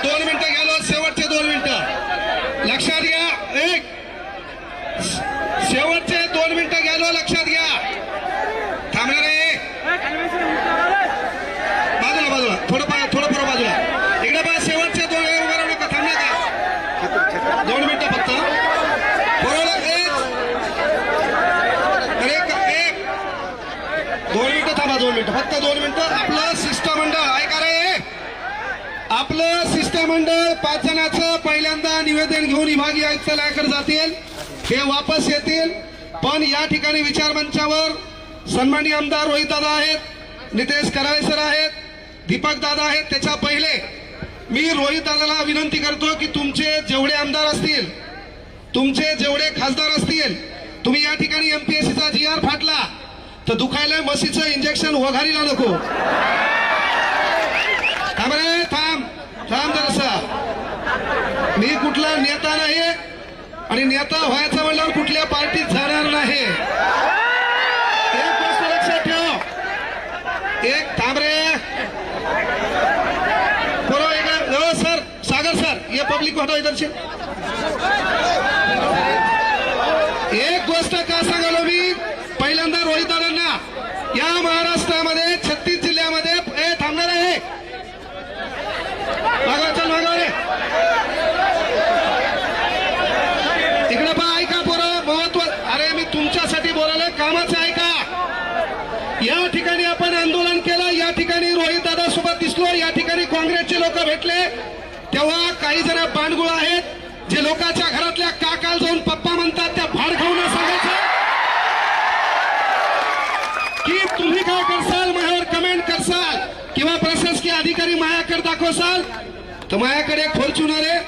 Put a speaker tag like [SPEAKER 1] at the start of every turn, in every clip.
[SPEAKER 1] 2 मिनिटं गेलो, शेवटचे 2 मिनिटं लक्षात घ्या. एक शेवटचे 2 मिनिटं गेलो, लक्षात घ्या. थांबणार रे, बाजूला बाजूला थोडं पुढं बाजूला. इकडे पहा, शेवटचे 2 उभं राहू नका, थांबणार का 2 मिनिटं फक्त. बरोबर. 2 मिनिटं थांबा, 2 मिनिटं फक्त 2 मिनिटं. आपलं शिष्टमंडळ ऐका रे, आपलं शिष्टमंडळ 5 जणांचं पहिल्यांदा निवेदन घेऊन विभागीय आयुक्तालयाकडे जातील, ते वापस येतील. पण या ठिकाणी विचारमंचावर सन्माननीय आमदार रोहित दादा आहेत, नितेश कराळे सर आहेत, दीपक दादा आहेत. त्याच्या पहिले मी रोहित दादाला विनंती करतो की तुमचे जेवढे आमदार असतील, तुमचे जेवढे खासदार असतील, तुम्ही या ठिकाणी एमपीएससीचा GR फाटला तर दुखायला म्हशीचं इंजेक्शन वघारीला नको. थांब रे, थांब जरासा. मी कुठला नेता नाही आणि नेता व्हायचं म्हणल्यावर कुठल्या पार्टीत जाणार नाही. एक गोष्ट लक्षात ठेव. एक थांब रे, सर सागर सर, ये पब्लिक को हटाओ इधर से. एक गोष्ट का सांगालो मी पहिल्यांदा रोहित दादांना, या महाराष्ट्रामध्ये 36 जिल्ह्यामध्ये थांबणार आहे. चल मागव रे, इकडे पहा. ऐका पोरं, महत्व. अरे मी तुमच्यासाठी बोलायला, कामाचं ऐका. या ठिकाणी आपण आंदोलन केलं, या ठिकाणी रोहित दादा सोबत दिसलो, या ठिकाणी काँग्रेसचे लोक भेटले. तेव्हा काही जण बांडगुळ आहेत, जे लोकांच्या घरातल्या काकाला जाऊन पप्पा म्हणतात, त्या भाड खाऊन सांगायचं की तुम्ही काय करसाल, माझ्यावर कमेंट करसाल किंवा प्रशासकीय अधिकारी माझ्याकडे दाखवसाल तर माझ्याकडे एक फॉर्च्युनर आहे,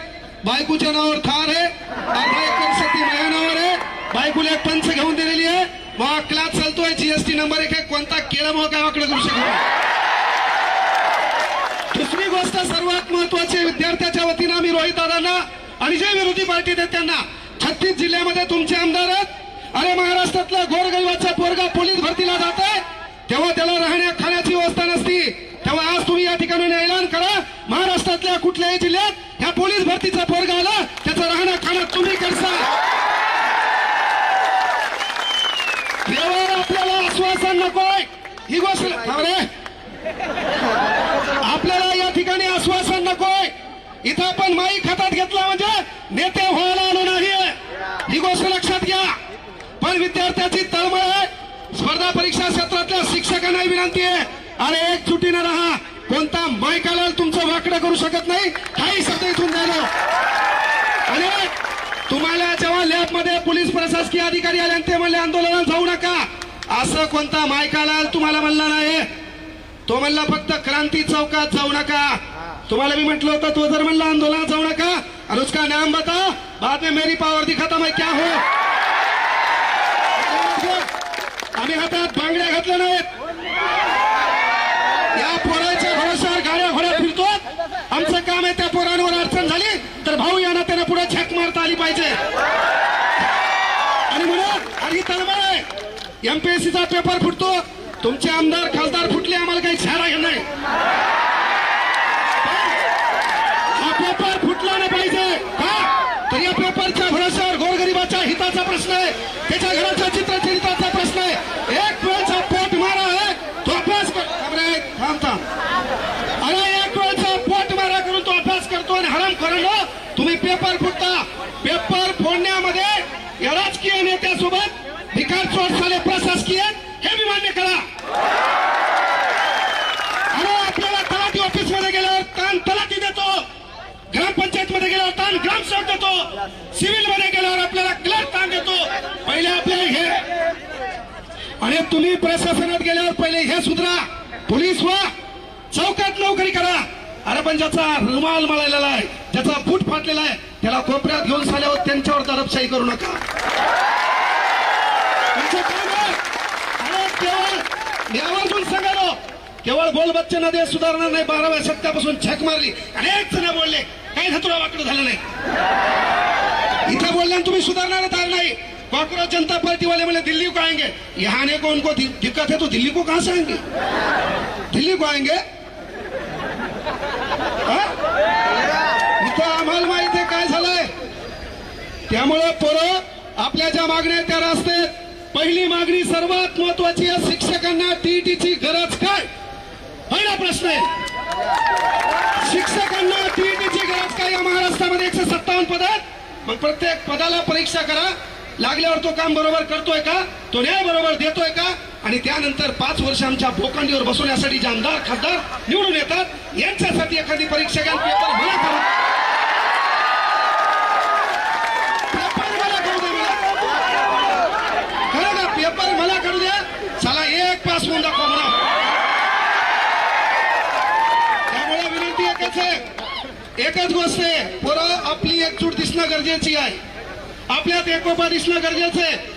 [SPEAKER 1] बायकोच्या नावावर थार आहे, 8 एकर शेती माझ्या नावावर आहे, बायकोला एक पंच घेऊन दिलेली आहे, मग क्लास चालतोय, GST नंबर 1 आहे, कोणता केला मग काय वाकडं करू शकतो. दुसरी गोष्ट सर्वात महत्वाची, विद्यार्थ्याच्या वतीनं मी रोहित दादांना आणि जे विरोधी पार्टी आहेत त्यांना, 36 जिल्ह्यामध्ये तुमचे आमदार आहेत. अरे महाराष्ट्रातला गोरगरिबाचा पोरगा पोलीस भरतीला जात आहे, तेव्हा त्याला राहण्या खाण्याची व्यवस्था नसती. तेव्हा आज तुम्ही या ठिकाणी ऐलान करा, महाराष्ट्रातल्या कुठल्याही जिल्ह्यात ह्या पोलीस भरतीचा पोरगा आला, त्याचं राहण्या खाण्यात तुम्ही करसा. यावर आपल्याला आश्वासन नकोय, ही गोष्ट आपल्याला या ठिकाणी आश्वासन नकोय. इथं आपण माईक हातात घेतला म्हणजे नेते व्हायला आलो नाहीये, ही गोष्ट लक्षात घ्या. पण विद्यार्थ्याची तळमळ आहे. स्पर्धा परीक्षा क्षेत्रातल्या शिक्षकांना विनंती आहे, अरे एकजुटीनं राहा. कोणता मायकाला तुमचं वाकडं करू शकत नाही, काही शब्द इथून द्यायला. आणि तुम्हाला जेव्हा लॅबमध्ये पोलीस प्रशासकीय अधिकारी आले आणि ते म्हणले आंदोलनात जाऊ नका, असं कोणता मायकाला तुम्हाला म्हणला नाही. तो म्हणला फक्त क्रांती चौकात जाऊ नका. तुम्हाला मी म्हटलं होतं, तो जर म्हणला आंदोलनात जाऊ नका और उसका नाम बता, बाद में मेरी पावर दिखाता मैं क्या हो. आम्ही हातात बांगड्या घातल्या नाहीत, या पोराच्या भरोशावर गाड्या घोड्या फिरतो. आमचं काम आहे त्या पोरांवर अडचण झाली तर भाऊ यांना त्यांना पुढे झक मारता आली पाहिजे. आणि म्हणून आणि तळमळ आहे, एमपीएससीचा पेपर फुटतो, तुमचे आमदार खासदार फुटले, आम्हाला काही छाडा घेणार नाही. हा पेपर फुटला नाही पाहिजे का, तर या पेपरच्या भरोशावर गोरगरिबाच्या हिताचा प्रश्न आहे, त्याच्या घराच्या चित्रचरित्राचा प्रश्न आहे. एक वेळचा पोट मारा आहे, तो अभ्यास थांबता. अरे एक वेळचा पोट मारा करून तो अभ्यास करतो आणि हराम करून तुम्ही पेपर फुटता. पेपर फोडण्यामध्ये या राजकीय नेत्यासोबत भिकार चोट झाले प्रशासकीय, हे मी मान्य करा. अरे आपल्याला तलाठी ऑफिस मध्ये गेल्यावर ताण तलाठी देतो, ग्रामपंचायत मध्ये गेल्यावर ताण ग्रामसेवक देतो, सिव्हिल मध्ये गेल्यावर आपल्याला क्लर्क ताण देतो. पहिले आपल्याला हे, आणि तुम्ही प्रशासनात गेल्यावर पहिले हे सुधरा, पोलीस व्हा, चौकात नोकरी करा. अरे पण ज्याचा रुमाल मळलेला आहे, ज्याचा बूट फाटलेला आहे, त्याला कोपऱ्यात घेऊन साल्यावर त्यांच्यावर दडपशाही करू नका. केवळ यावरून सांगालो, केवळ बोल बच्चन देश सुधारणार नाही. 12व्या शतकापासून झक मारली, अनेक जण बोलले, काही धतुरा वाकडं झालं नाही. इथं बोलल्यानं तुम्ही सुधारणार नाही. कांग्रेस जनता पार्टी वाले बोले दिल्ली को आएंगे, यहाँ आने को उनको दिक्कत है तो दिल्ली को कहां से आएंगे, दिल्ली को आएंगे. त्यामुळे पोरं आपल्या ज्या मागण्या त्या असते. पहिली मागणी सर्वात महत्वाची आहे, शिक्षकांना टीईटीची गरज काय? पहिला प्रश्न आहे, शिक्षकांना टीईटीची गरज काय? या महाराष्ट्रामध्ये 157 पद आहेत. मग प्रत्येक पदाला परीक्षा करा, लागल्यावर तो काम बरोबर करतोय का, तो न्याय बरोबर देतोय का, आणि त्यानंतर 5 वर्ष आमच्या भोकांडीवर बसवण्यासाठी जे आमदार खासदार निवडून येतात, यांच्यासाठी एखादी परीक्षा घ्या. पेपर मला करू पेपर मला करू द्या. चला एक पास होऊन दाखवा म्हणा. त्यामुळे विनंती एकच आहे, एकच गोष्ट आहे, पोरं आपली एकजूट दिसणं गरजेची आहे, आपल्यात एकोपा दिसणं गरजेचं आहे.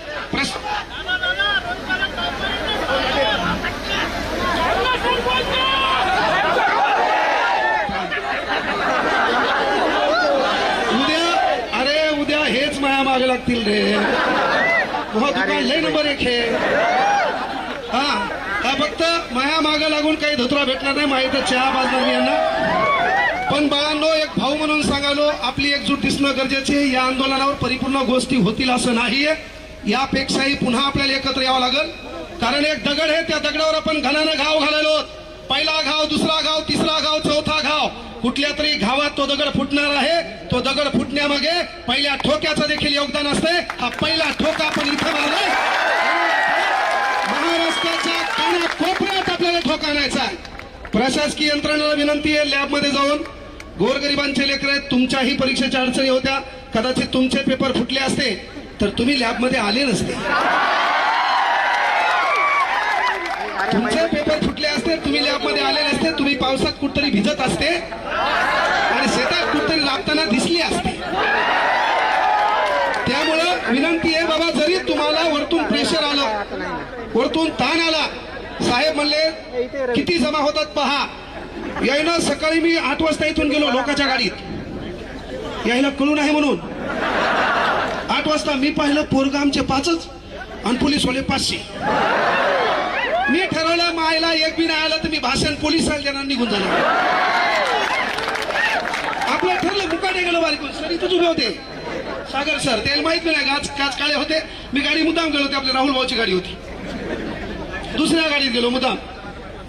[SPEAKER 1] उद्या हेच माया मागे लागतील रे. दुकान लय नंबर 1 हे. हा फक्त माया मागे लागून काही धोत्रा भेटणार नाही, माहिती चहा बाजणार मी यांना. पण बाळांनो, एक भाऊ म्हणून सांगालो, आपली एकजूट दिसणं गरजेचे आहे. या आंदोलनावर परिपूर्ण गोष्टी होतील असं नाहीये, यापेक्षाही पुन्हा आपल्याला एकत्र यावं लागेल. कारण एक दगड आहे, त्या दगडावर आपण घनानं घाव घालायलो. पहिला घाव, दुसरा घाव, तिसरा घाव, चौथा घाव. कुठल्या तरी घावात तो दगड फुटणार आहे. तो दगड फुटण्यामागे पहिल्या ठोक्याचं देखील योगदान असते. हा पहिला ठोका आपण इथं मारलाय. महाराष्ट्राच्या कानाकोपऱ्यात आपल्याला ठोका आणायचा आहे. प्रशासकीय यंत्रणेला विनंती आहे, लॅबमध्ये जाऊन गोरगरिबांचे लेकर आहेत, तुमच्याही परीक्षेच्या अडचणी होत्या, कदाचित तुमचे पेपर फुटले असते तर तुम्ही लॅबमध्ये आले नसते. तुमचे पेपर फुटले असते, तुम्ही लॅबमध्ये आले नसते, तुम्ही पावसात कुठतरी भिजत असते आणि शेतात कुठतरी लाभताना दिसली असते. त्यामुळं विनंती आहे बाबा, जरी तुम्हाला वरतून प्रेशर आलं, वरतून ताण आला, साहेब म्हणले किती जमा होतात पहा. यायला सकाळी मी 8 वाजता इथून गेलो लोकांच्या गाडीत, यायला कळू नाही म्हणून. 8 वाजता मी पाहिलं पोरग आमचे 5च आणि पोलीस वाले 500. मी ठरवलं मायला एक बी नाही आलं तर मी भाषण पोलिसांना देणार, निघून जाणार. आपलं ठरलं, मुकाटे गेलो बारीकून. सर इथंच उभे होते सागर सर, त्याला माहित नाही, काच काळे होते. मी गाडी मुद्दाम गेलो होते, आपल्या राहुल भाऊची गाडी होती, दुसऱ्या गाडीत गेलो मुद्दाम.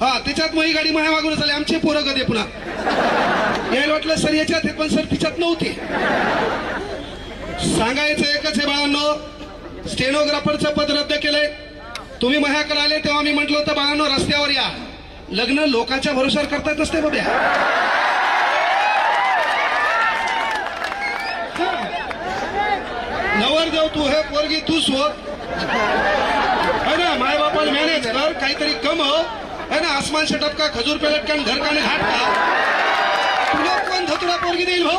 [SPEAKER 1] हा त्याच्यात मग ही गाडी माझ्या मागून झाली. आमचे पोरं कधी पुन्हा यायला वाटलं सर याच्यात, पण सर तिच्यात नव्हते. सांगायचं एकच आहे बाळांनो, स्टेनोग्राफरचं पद रद्द केलंय. तुम्ही माझ्याकडे आले तेव्हा मी म्हटलं होतं बाळांनो रस्त्यावर या. लग्न लोकांच्या भरोशावर करता येत नसते बाब्या. नवर देव तू, हे पोरगी तू शोध है ना. माय बापाला मॅनेज कर, काहीतरी कमव है ना. आसमान से टपका, खजूर पे लटका, घर का घाट का. तुला कोण धतुरा पोरगी देईल हो.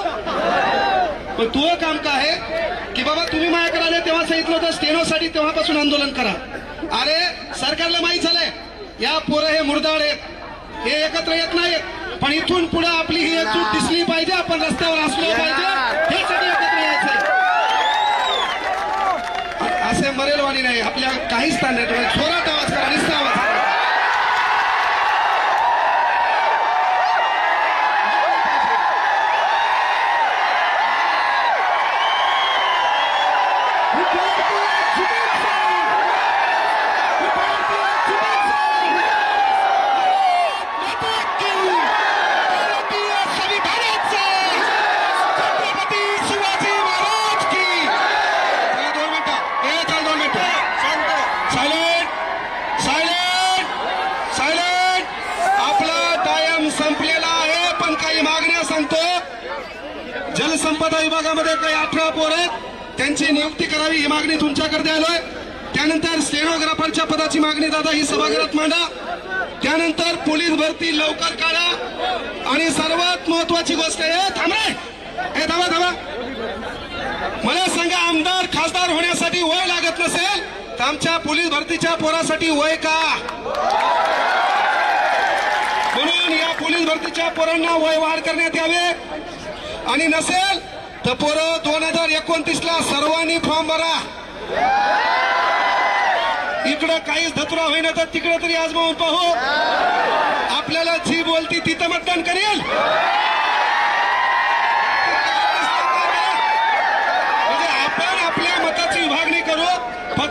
[SPEAKER 1] पण तू काम काय आहे की बाबा तुम्ही माझ्याकडे आले तेव्हा सांगितलं होतं स्टेनोसाठी, तेव्हापासून आंदोलन करा. अरे सरकारला माहित झालंय या पोरं हे मुर्दाड आहेत, हे एकत्र येत नाहीत. पण इथून पुढे आपली ही एकजूट दिसली पाहिजे, आपण रस्त्यावर असलो पाहिजे, हेसाठी एकत्र यायचंय. असे मरेलवाणी नाही, आपल्या काहीच स्थान नाही. जोरात आवाज करा, निस्ता आवाज करा. जलसंपदा विभागामध्ये काही 18 पोर आहेत, त्यांची नियुक्ती करावी ही मागणी तुमच्याकडे आलोय. त्यानंतर स्टेनोग्राफरच्या पदाची मागणी दादा ही सभागृहात मांडा. त्यानंतर पोलीस भरती लवकर काढा. आणि सर्वात महत्वाची गोष्ट आहे, थांबा थांबा, मला सांगा, आमदार खासदार होण्यासाठी वय लागत नसेल तर आमच्या पोलीस भरतीच्या पोरासाठी वय का? म्हणून या पोलीस भरतीच्या पोरांना वय वाढ करण्यात यावे. आणि नसेल तर पोरं 2029ला सर्वांनी फॉर्म भरा. इकडं काहीच धतुरा होईना तर तिकडे तरी आजमावून पाहू. आपल्याला जी बोलती तिथं मतदान करेल. म्हणजे आपण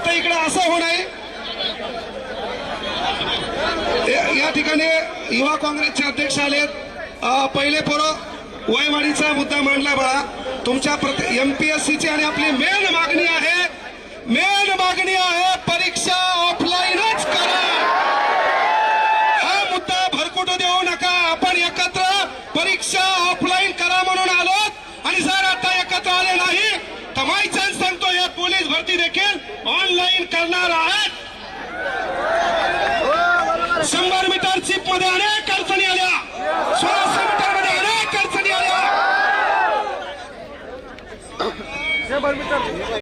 [SPEAKER 1] आता इकडे असं होणार या ठिकाणी युवा काँग्रेसचे अध्यक्ष आलेत. पहिले पोरं वयवाढीचा मुद्दा मांडला बळा. तुमच्या एमपीएससीची आणि आपली मेन मागणी आहे परीक्षा ऑफलाईनच करा. हा मुद्दा भरकुटू देऊ नका. आपण एकत्र परीक्षा ऑफलाईन करा म्हणून आलो आणि जर आता एकत्र आले नाही तर माई चान्स सांगतो या पोलीस भरती देखील ऑनलाईन करणार आहे.